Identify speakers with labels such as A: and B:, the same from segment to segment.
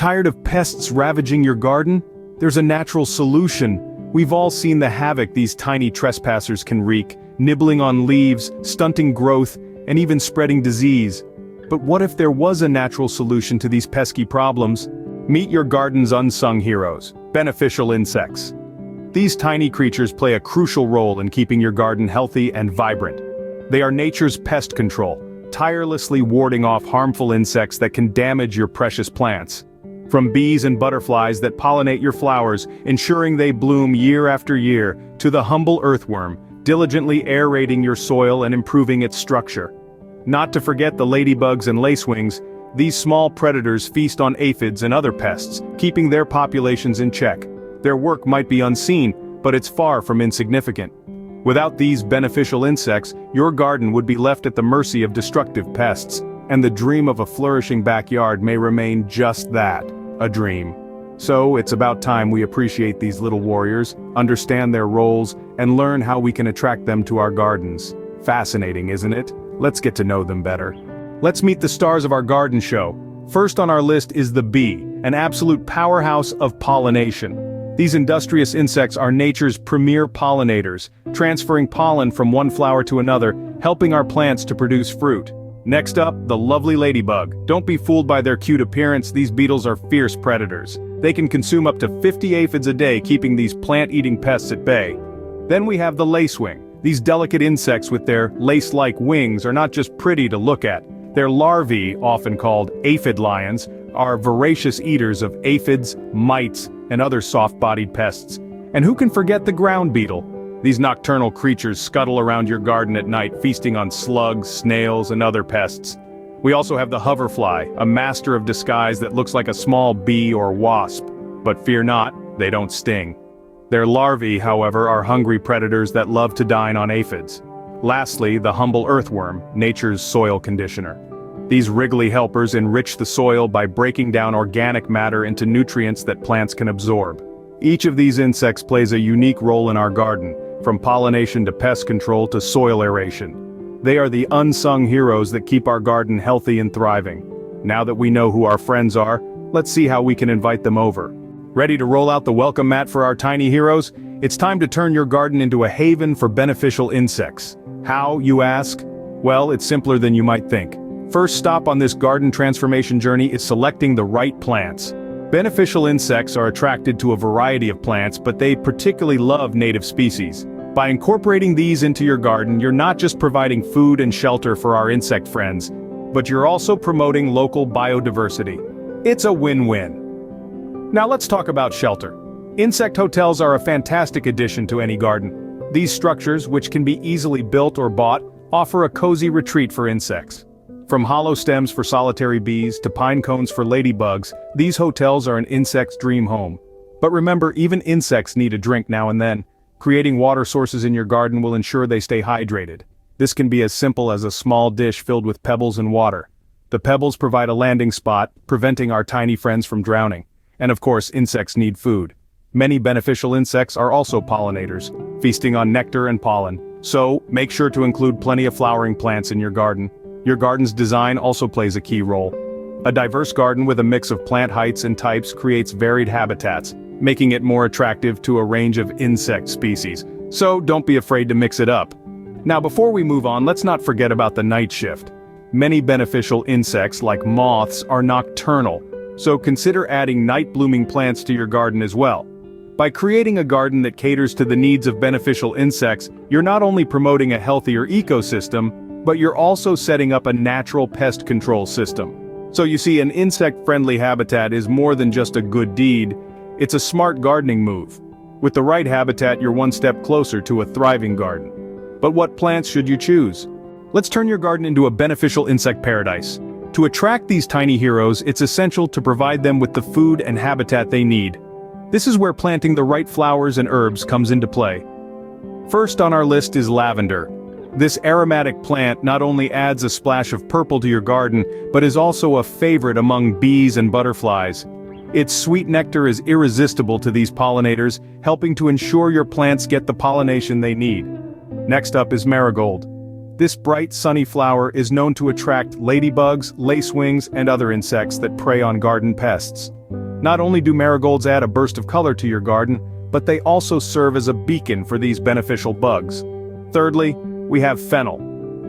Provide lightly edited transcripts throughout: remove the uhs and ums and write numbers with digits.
A: Tired of pests ravaging your garden? There's a natural solution. We've all seen the havoc these tiny trespassers can wreak, nibbling on leaves, stunting growth, and even spreading disease. But what if there was a natural solution to these pesky problems? Meet your garden's unsung heroes, beneficial insects. These tiny creatures play a crucial role in keeping your garden healthy and vibrant. They are nature's pest control, tirelessly warding off harmful insects that can damage your precious plants. From bees and butterflies that pollinate your flowers, ensuring they bloom year after year, to the humble earthworm, diligently aerating your soil and improving its structure. Not to forget the ladybugs and lacewings, these small predators feast on aphids and other pests, keeping their populations in check. Their work might be unseen, but it's far from insignificant. Without these beneficial insects, your garden would be left at the mercy of destructive pests, and the dream of a flourishing backyard may remain just that, a dream. So it's about time we appreciate these little warriors, understand their roles, and learn how we can attract them to our gardens. Fascinating, isn't it? Let's get to know them better. Let's meet the stars of our garden show. First on our list is the bee, an absolute powerhouse of pollination. These industrious insects are nature's premier pollinators, transferring pollen from one flower to another, helping our plants to produce fruit. Next up, the lovely ladybug. Don't be fooled by their cute appearance, these beetles are fierce predators. They can consume up to 50 aphids a day, keeping these plant-eating pests at bay. Then we have the lacewing. These delicate insects with their lace-like wings are not just pretty to look at. Their larvae, often called aphid lions, are voracious eaters of aphids, mites, and other soft-bodied pests. And who can forget the ground beetle? These nocturnal creatures scuttle around your garden at night, feasting on slugs, snails, and other pests. We also have the hoverfly, a master of disguise that looks like a small bee or wasp. But fear not, they don't sting. Their larvae, however, are hungry predators that love to dine on aphids. Lastly, the humble earthworm, nature's soil conditioner. These wriggly helpers enrich the soil by breaking down organic matter into nutrients that plants can absorb. Each of these insects plays a unique role in our garden, from pollination to pest control to soil aeration. They are the unsung heroes that keep our garden healthy and thriving. Now that we know who our friends are, let's see how we can invite them over. Ready to roll out the welcome mat for our tiny heroes? It's time to turn your garden into a haven for beneficial insects. How, you ask? Well, it's simpler than you might think. First stop on this garden transformation journey is selecting the right plants. Beneficial insects are attracted to a variety of plants, but they particularly love native species. By incorporating these into your garden, you're not just providing food and shelter for our insect friends, but you're also promoting local biodiversity. It's a win-win. Now let's talk about shelter. Insect hotels are a fantastic addition to any garden. These structures, which can be easily built or bought, offer a cozy retreat for insects. From hollow stems for solitary bees to pine cones for ladybugs, these hotels are an insect's dream home. But remember, even insects need a drink now and then. Creating water sources in your garden will ensure they stay hydrated. This can be as simple as a small dish filled with pebbles and water. The pebbles provide a landing spot, preventing our tiny friends from drowning. And of course, insects need food. Many beneficial insects are also pollinators, feasting on nectar and pollen. So, make sure to include plenty of flowering plants in your garden. Your garden's design also plays a key role. A diverse garden with a mix of plant heights and types creates varied habitats, making it more attractive to a range of insect species. So don't be afraid to mix it up. Now before we move on, let's not forget about the night shift. Many beneficial insects, like moths, are nocturnal, so consider adding night-blooming plants to your garden as well. By creating a garden that caters to the needs of beneficial insects, you're not only promoting a healthier ecosystem, but you're also setting up a natural pest control system. So you see, an insect-friendly habitat is more than just a good deed, it's a smart gardening move. With the right habitat, you're one step closer to a thriving garden. But what plants should you choose? Let's turn your garden into a beneficial insect paradise. To attract these tiny heroes, it's essential to provide them with the food and habitat they need. This is where planting the right flowers and herbs comes into play. First on our list is lavender. This aromatic plant not only adds a splash of purple to your garden, but is also a favorite among bees and butterflies. Its sweet nectar is irresistible to these pollinators, helping to ensure your plants get the pollination they need. Next up is marigold. This bright, sunny flower is known to attract ladybugs, lacewings, and other insects that prey on garden pests. Not only do marigolds add a burst of color to your garden, but they also serve as a beacon for these beneficial bugs. Thirdly, we have fennel.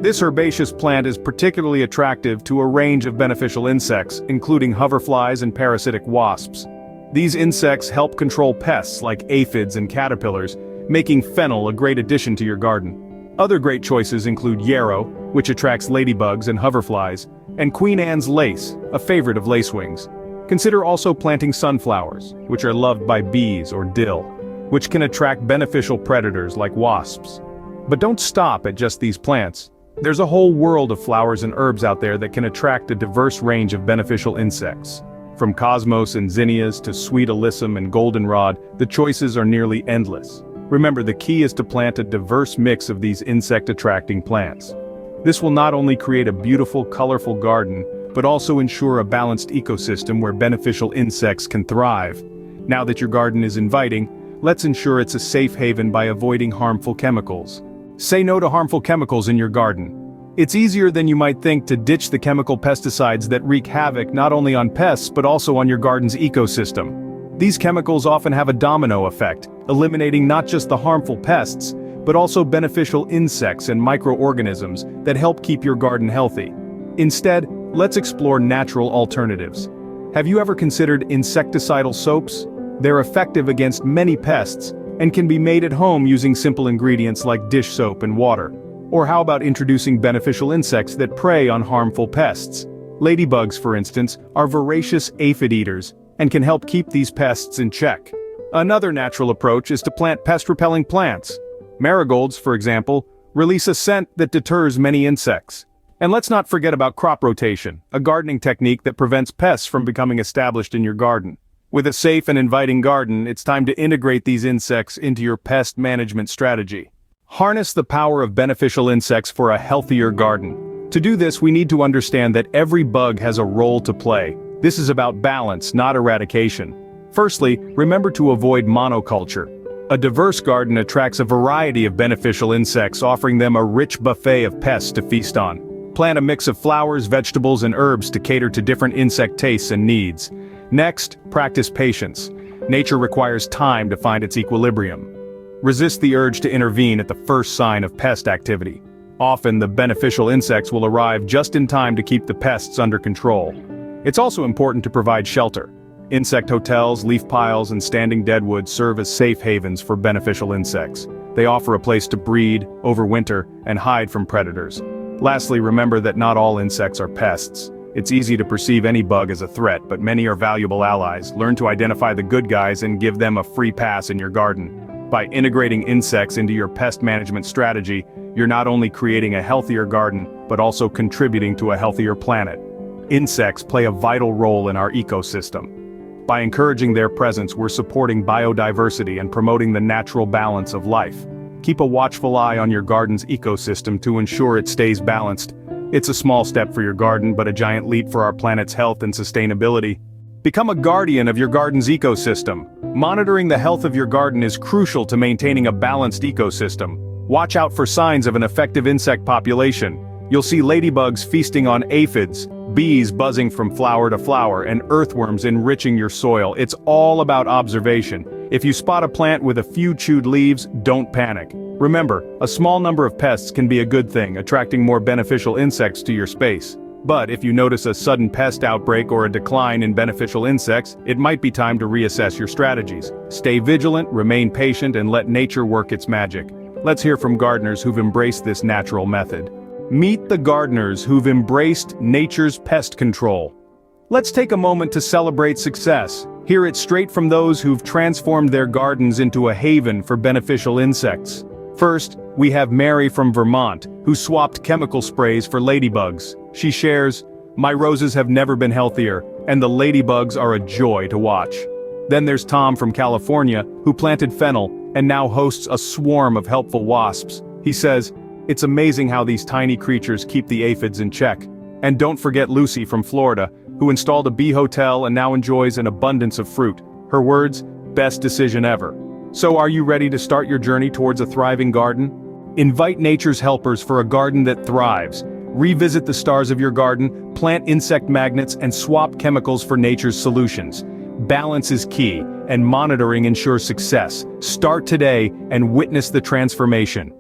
A: This herbaceous plant is particularly attractive to a range of beneficial insects, including hoverflies and parasitic wasps. These insects help control pests like aphids and caterpillars, making fennel a great addition to your garden. Other great choices include yarrow, which attracts ladybugs and hoverflies, and Queen Anne's lace, a favorite of lacewings. Consider also planting sunflowers, which are loved by bees, or dill, which can attract beneficial predators like wasps. But don't stop at just these plants. There's a whole world of flowers and herbs out there that can attract a diverse range of beneficial insects. From cosmos and zinnias to sweet alyssum and goldenrod, the choices are nearly endless. Remember, the key is to plant a diverse mix of these insect-attracting plants. This will not only create a beautiful, colorful garden, but also ensure a balanced ecosystem where beneficial insects can thrive. Now that your garden is inviting, let's ensure it's a safe haven by avoiding harmful chemicals. Say no to harmful chemicals in your garden. It's easier than you might think to ditch the chemical pesticides that wreak havoc not only on pests but also on your garden's ecosystem. These chemicals often have a domino effect, eliminating not just the harmful pests, but also beneficial insects and microorganisms that help keep your garden healthy. Instead, let's explore natural alternatives. Have you ever considered insecticidal soaps? They're effective against many pests and can be made at home using simple ingredients like dish soap and water. Or how about introducing beneficial insects that prey on harmful pests? Ladybugs, for instance, are voracious aphid eaters and can help keep these pests in check. Another natural approach is to plant pest-repelling plants. Marigolds, for example, release a scent that deters many insects. And let's not forget about crop rotation, a gardening technique that prevents pests from becoming established in your garden. With a safe and inviting garden, it's time to integrate these insects into your pest management strategy. Harness the power of beneficial insects for a healthier garden. To do this, we need to understand that every bug has a role to play. This is about balance, not eradication. Firstly, remember to avoid monoculture. A diverse garden attracts a variety of beneficial insects, offering them a rich buffet of pests to feast on. Plant a mix of flowers, vegetables, and herbs to cater to different insect tastes and needs. Next, practice patience. Nature requires time to find its equilibrium. Resist the urge to intervene at the first sign of pest activity. Often, the beneficial insects will arrive just in time to keep the pests under control. It's also important to provide shelter. Insect hotels, leaf piles, and standing deadwood serve as safe havens for beneficial insects. They offer a place to breed, overwinter, and hide from predators. Lastly, remember that not all insects are pests. It's easy to perceive any bug as a threat, but many are valuable allies. Learn to identify the good guys and give them a free pass in your garden. By integrating insects into your pest management strategy, you're not only creating a healthier garden, but also contributing to a healthier planet. Insects play a vital role in our ecosystem. By encouraging their presence, we're supporting biodiversity and promoting the natural balance of life. Keep a watchful eye on your garden's ecosystem to ensure it stays balanced. It's a small step for your garden, but a giant leap for our planet's health and sustainability. Become a guardian of your garden's ecosystem. Monitoring the health of your garden is crucial to maintaining a balanced ecosystem. Watch out for signs of an effective insect population. You'll see ladybugs feasting on aphids, bees buzzing from flower to flower, and earthworms enriching your soil. It's all about observation. If you spot a plant with a few chewed leaves, don't panic. Remember, a small number of pests can be a good thing, attracting more beneficial insects to your space. But if you notice a sudden pest outbreak or a decline in beneficial insects, it might be time to reassess your strategies. Stay vigilant, remain patient, and let nature work its magic. Let's hear from gardeners who've embraced this natural method. Meet the gardeners who've embraced nature's pest control. Let's take a moment to celebrate success. Hear it straight from those who've transformed their gardens into a haven for beneficial insects. First, we have Mary from Vermont, who swapped chemical sprays for ladybugs. She shares, "My roses have never been healthier, and the ladybugs are a joy to watch." Then there's Tom from California, who planted fennel and now hosts a swarm of helpful wasps. He says, "It's amazing how these tiny creatures keep the aphids in check." And don't forget Lucy from Florida, who installed a bee hotel and now enjoys an abundance of fruit. Her words, "Best decision ever." So are you ready to start your journey towards a thriving garden? Invite nature's helpers for a garden that thrives. Revisit the stars of your garden, plant insect magnets, and swap chemicals for nature's solutions. Balance is key, and monitoring ensures success. Start today and witness the transformation.